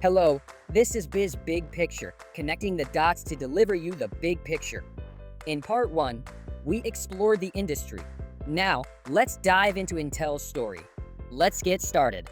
Hello, this is Biz Big Picture, connecting the dots to deliver you the big picture. In part 1, we explored the industry. Now, let's dive into Intel's story. Let's get started.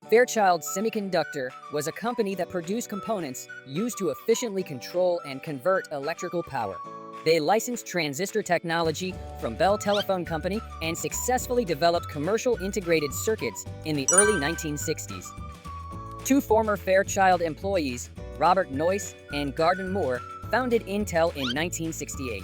Fairchild Semiconductor was a company that produced components used to efficiently control and convert electrical power. They licensed transistor technology from Bell Telephone Company and successfully developed commercial integrated circuits in the early 1960s. Two former Fairchild employees, Robert Noyce and Gordon Moore, founded Intel in 1968.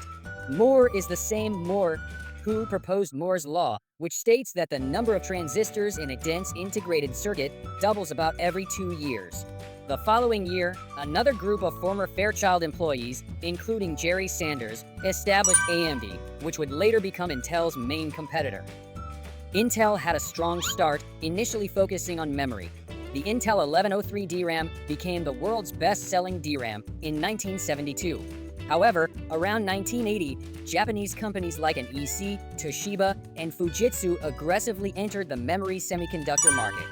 Moore is the same Moore who proposed Moore's law, which states that the number of transistors in a dense integrated circuit doubles about every 2 years. The following year, another group of former Fairchild employees, including Jerry Sanders, established AMD, which would later become Intel's main competitor. Intel had a strong start, initially focusing on memory. The Intel 1103 DRAM became the world's best-selling DRAM in 1972. However, around 1980, Japanese companies like NEC, Toshiba, and Fujitsu aggressively entered the memory semiconductor market.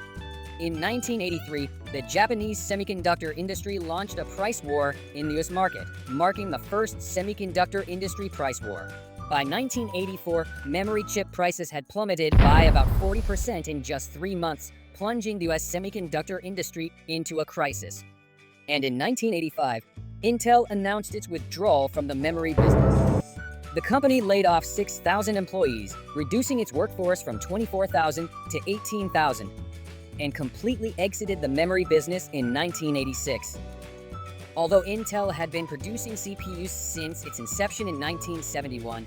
In 1983, the Japanese semiconductor industry launched a price war in the US market, marking the first semiconductor industry price war. By 1984, memory chip prices had plummeted by about 40% in just 3 months, plunging the US semiconductor industry into a crisis. And in 1985, Intel announced its withdrawal from the memory business. The company laid off 6,000 employees, reducing its workforce from 24,000 to 18,000, and completely exited the memory business in 1986. Although Intel had been producing CPUs since its inception in 1971,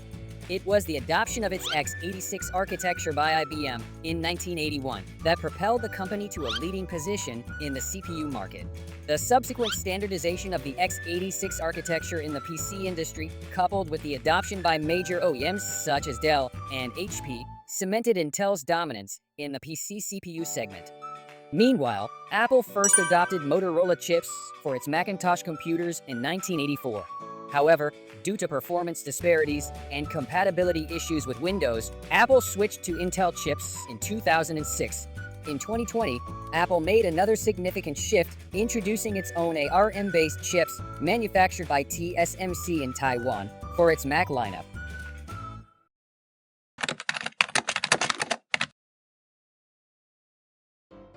it was the adoption of its x86 architecture by IBM in 1981 that propelled the company to a leading position in the CPU market. The subsequent standardization of the x86 architecture in the PC industry, coupled with the adoption by major OEMs such as Dell and HP, cemented Intel's dominance in the PC CPU segment. Meanwhile, Apple first adopted Motorola chips for its Macintosh computers in 1984. However, due to performance disparities and compatibility issues with Windows, Apple switched to Intel chips in 2006. In 2020, Apple made another significant shift, introducing its own ARM-based chips manufactured by TSMC in Taiwan for its Mac lineup.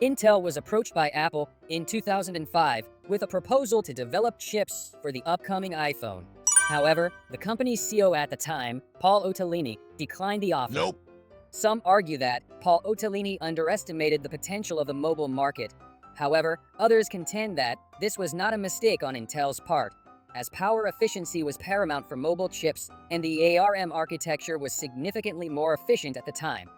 Intel was approached by Apple in 2005 with a proposal to develop chips for the upcoming iPhone. However, the company's CEO at the time, Paul Otellini, declined the offer. Nope. Some argue that Paul Otellini underestimated the potential of the mobile market. However, others contend that this was not a mistake on Intel's part, as power efficiency was paramount for mobile chips and the ARM architecture was significantly more efficient at the time.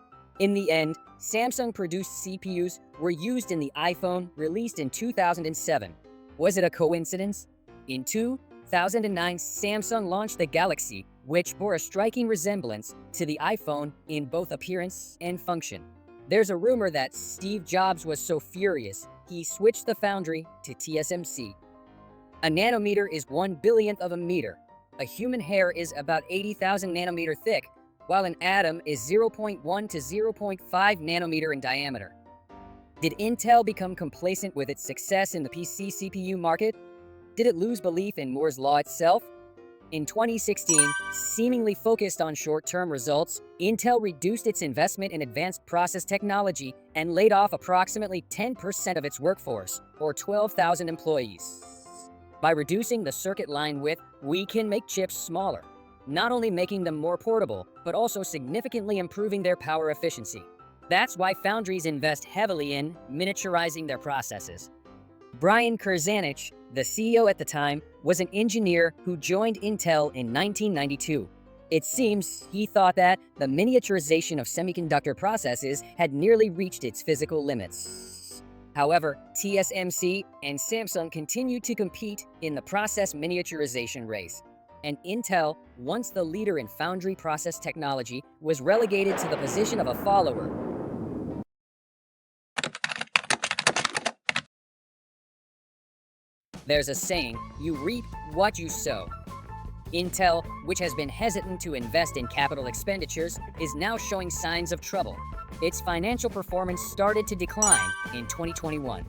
In the end, Samsung-produced CPUs were used in the iPhone released in 2007. Was it a coincidence? In 2009, Samsung launched the Galaxy, which bore a striking resemblance to the iPhone in both appearance and function. There's a rumor that Steve Jobs was so furious, he switched the foundry to TSMC. A nanometer is 1/1,000,000th of a meter. A human hair is about 80,000 nanometer thick, while an atom is 0.1 to 0.5 nanometer in diameter. Did Intel become complacent with its success in the PC CPU market? Did it lose belief in Moore's law itself? In 2016, seemingly focused on short-term results, Intel reduced its investment in advanced process technology and laid off approximately 10% of its workforce, or 12,000 employees. By reducing the circuit line width, we can make chips smaller, not only making them more portable, but also significantly improving their power efficiency. That's why foundries invest heavily in miniaturizing their processes. Brian Kurzanich, the CEO at the time, was an engineer who joined Intel in 1992. It seems he thought that the miniaturization of semiconductor processes had nearly reached its physical limits. However, TSMC and Samsung continued to compete in the process miniaturization race, and Intel, once the leader in foundry process technology, was relegated to the position of a follower. There's a saying, you reap what you sow. Intel, which has been hesitant to invest in capital expenditures, is now showing signs of trouble. its financial performance started to decline in 2021.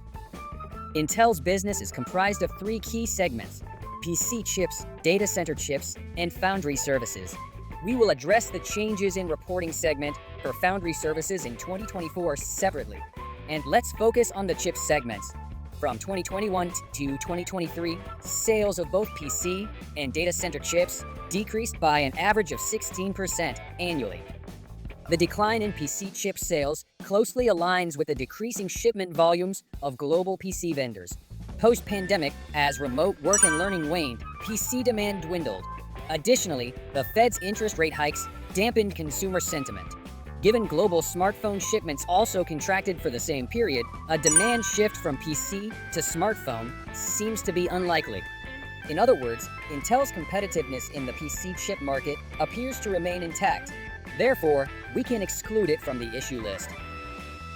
Intel's business is comprised of three key segments: PC chips, data center chips, and foundry services. We will address the changes in reporting segment for foundry services in 2024 separately. And let's focus on the chip segments. From 2021 to 2023, sales of both PC and data center chips decreased by an average of 16% annually. The decline in PC chip sales closely aligns with the decreasing shipment volumes of global PC vendors. Post-pandemic, as remote work and learning waned, PC demand dwindled. Additionally, the Fed's interest rate hikes dampened consumer sentiment. Given global smartphone shipments also contracted for the same period, a demand shift from PC to smartphone seems to be unlikely. In other words, Intel's competitiveness in the PC chip market appears to remain intact. Therefore, we can exclude it from the issue list.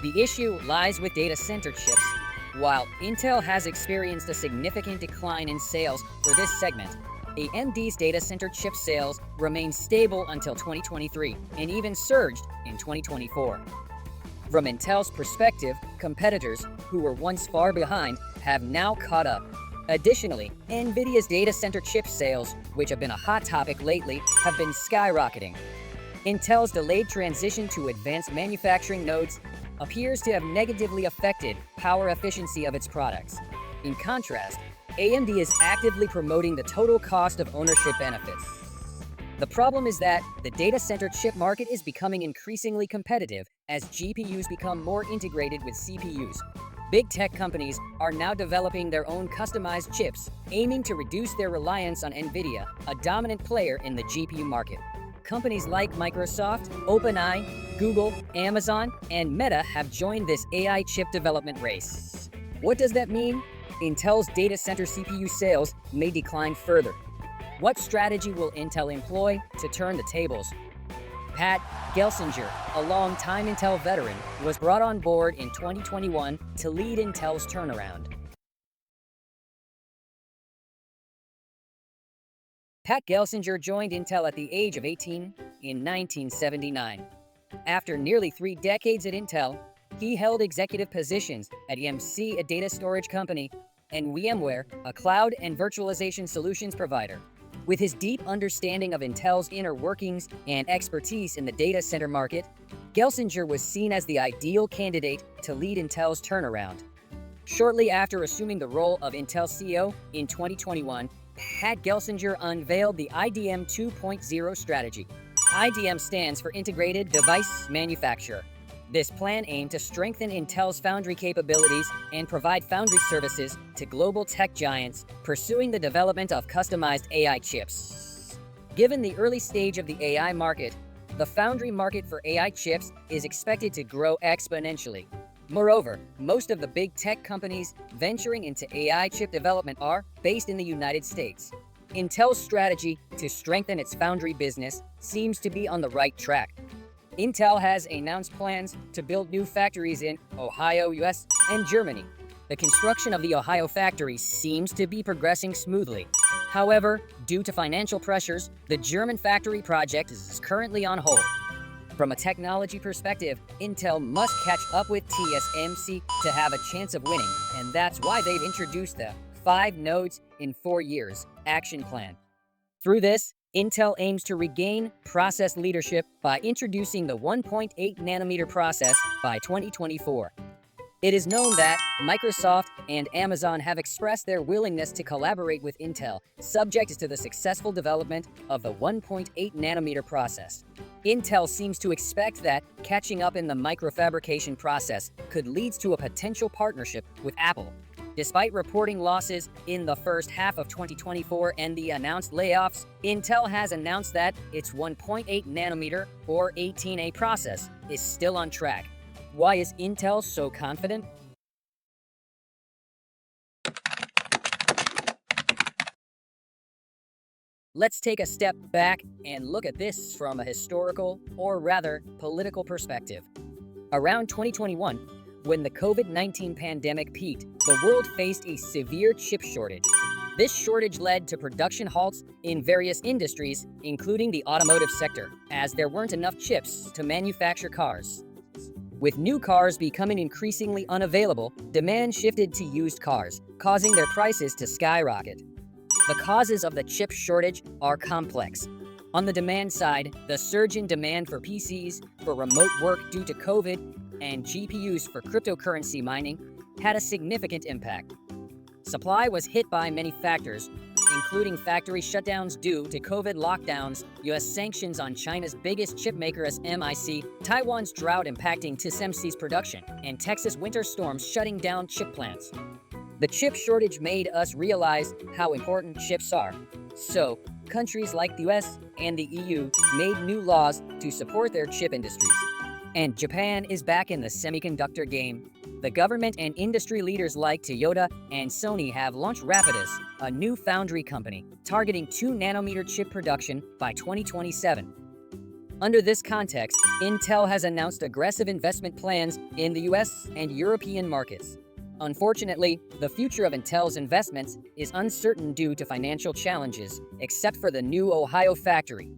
The issue lies with data center chips. While Intel has experienced a significant decline in sales for this segment, AMD's data center chip sales remained stable until 2023 and even surged in 2024. From Intel's perspective, competitors who were once far behind have now caught up. Additionally, NVIDIA's data center chip sales, which have been a hot topic lately, have been skyrocketing. Intel's delayed transition to advanced manufacturing nodes appears to have negatively affected power efficiency of its products. In contrast, AMD is actively promoting the total cost of ownership benefits. The problem is that the data center chip market is becoming increasingly competitive as GPUs become more integrated with CPUs. Big tech companies are now developing their own customized chips, aiming to reduce their reliance on NVIDIA, a dominant player in the GPU market. Companies like Microsoft, OpenAI, Google, Amazon, and Meta have joined this AI chip development race. What does that mean? Intel's data center CPU sales may decline further. What strategy will Intel employ to turn the tables? Pat Gelsinger, a longtime Intel veteran, was brought on board in 2021 to lead Intel's turnaround. Pat Gelsinger joined Intel at the age of 18 in 1979. After nearly 3 decades at Intel, he held executive positions at EMC, a data storage company, and VMware, a cloud and virtualization solutions provider. With his deep understanding of Intel's inner workings and expertise in the data center market, Gelsinger was seen as the ideal candidate to lead Intel's turnaround. Shortly after assuming the role of Intel CEO in 2021, Pat Gelsinger unveiled the IDM 2.0 strategy. IDM stands for Integrated Device Manufacturer. This plan aimed to strengthen Intel's foundry capabilities and provide foundry services to global tech giants pursuing the development of customized AI chips. Given the early stage of the AI market, the foundry market for AI chips is expected to grow exponentially. Moreover, most of the big tech companies venturing into AI chip development are based in the United States. Intel's strategy to strengthen its foundry business seems to be on the right track. Intel has announced plans to build new factories in Ohio, US, and Germany. The construction of the Ohio factory seems to be progressing smoothly. However, due to financial pressures, the German factory project is currently on hold. From a technology perspective, Intel must catch up with TSMC to have a chance of winning, and that's why they've introduced the 5 nodes in 4 years action plan. Through this, Intel aims to regain process leadership by introducing the 1.8 nanometer process by 2024. It is known that Microsoft and Amazon have expressed their willingness to collaborate with Intel, subject to the successful development of the 1.8 nanometer process. Intel seems to expect that catching up in the microfabrication process could lead to a potential partnership with Apple. Despite reporting losses in the first half of 2024 and the announced layoffs, Intel has announced that its 1.8 nanometer or 18A process is still on track. Why is Intel so confident? Let's take a step back and look at this from a historical, or rather, political perspective. Around 2021, when the COVID-19 pandemic peaked, the world faced a severe chip shortage. This shortage led to production halts in various industries, including the automotive sector, as there weren't enough chips to manufacture cars. With new cars becoming increasingly unavailable, demand shifted to used cars, causing their prices to skyrocket. The causes of the chip shortage are complex. On the demand side, the surge in demand for PCs, for remote work due to COVID, and GPUs for cryptocurrency mining had a significant impact. Supply was hit by many factors, including factory shutdowns due to COVID lockdowns, US sanctions on China's biggest chipmaker SMIC, Taiwan's drought impacting TSMC's production, and Texas winter storms shutting down chip plants. The chip shortage made us realize how important chips are. So, countries like the US and the EU made new laws to support their chip industries. And Japan is back in the semiconductor game. The government and industry leaders like Toyota and Sony have launched Rapidus, a new foundry company, targeting 2-nanometer chip production by 2027. Under this context, Intel has announced aggressive investment plans in the US and European markets. Unfortunately, the future of Intel's investments is uncertain due to financial challenges, except for the new Ohio factory.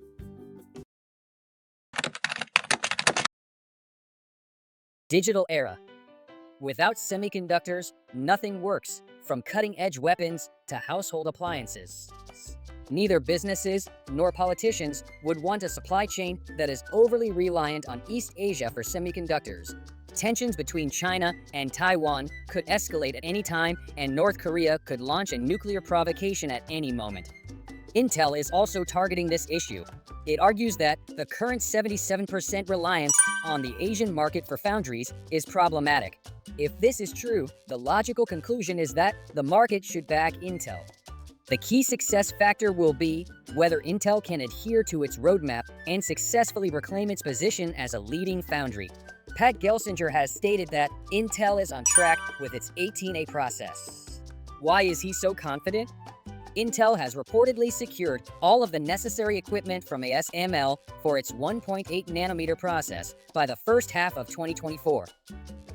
Digital era. Without semiconductors, nothing works, from cutting-edge weapons to household appliances. Neither businesses nor politicians would want a supply chain that is overly reliant on East Asia for semiconductors. Tensions between China and Taiwan could escalate at any time, and North Korea could launch a nuclear provocation at any moment. Intel is also targeting this issue. It argues that the current 77% reliance on the Asian market for foundries is problematic. If this is true, the logical conclusion is that the market should back Intel. The key success factor will be whether Intel can adhere to its roadmap and successfully reclaim its position as a leading foundry. Pat Gelsinger has stated that Intel is on track with its 18A process. Why is he so confident? Intel has reportedly secured all of the necessary equipment from ASML for its 1.8-nanometer process by the first half of 2024.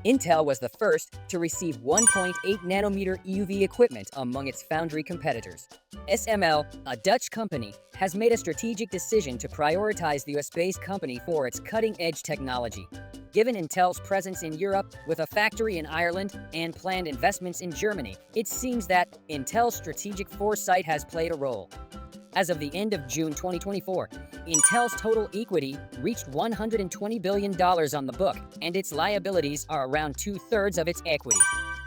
Intel was the first to receive 1.8-nanometer EUV equipment among its foundry competitors. SML, a Dutch company, has made a strategic decision to prioritize the US-based company for its cutting-edge technology. Given Intel's presence in Europe, with a factory in Ireland and planned investments in Germany, it seems that Intel's strategic foresight has played a role. As of the end of June 2024, Intel's total equity reached $120 billion on the book, and its liabilities are around 2/3 of its equity.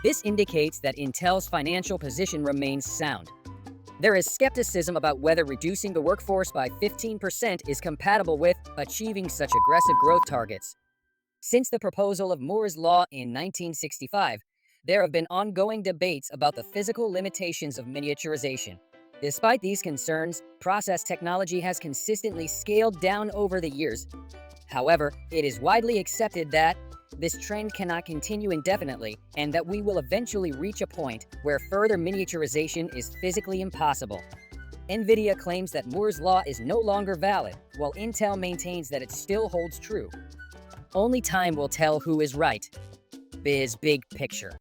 This indicates that Intel's financial position remains sound. There is skepticism about whether reducing the workforce by 15% is compatible with achieving such aggressive growth targets. Since the proposal of Moore's Law in 1965, there have been ongoing debates about the physical limitations of miniaturization. Despite these concerns, process technology has consistently scaled down over the years. However, it is widely accepted that this trend cannot continue indefinitely, and that we will eventually reach a point where further miniaturization is physically impossible. NVIDIA claims that Moore's Law is no longer valid, while Intel maintains that it still holds true. Only time will tell who is right. Biz Big Picture.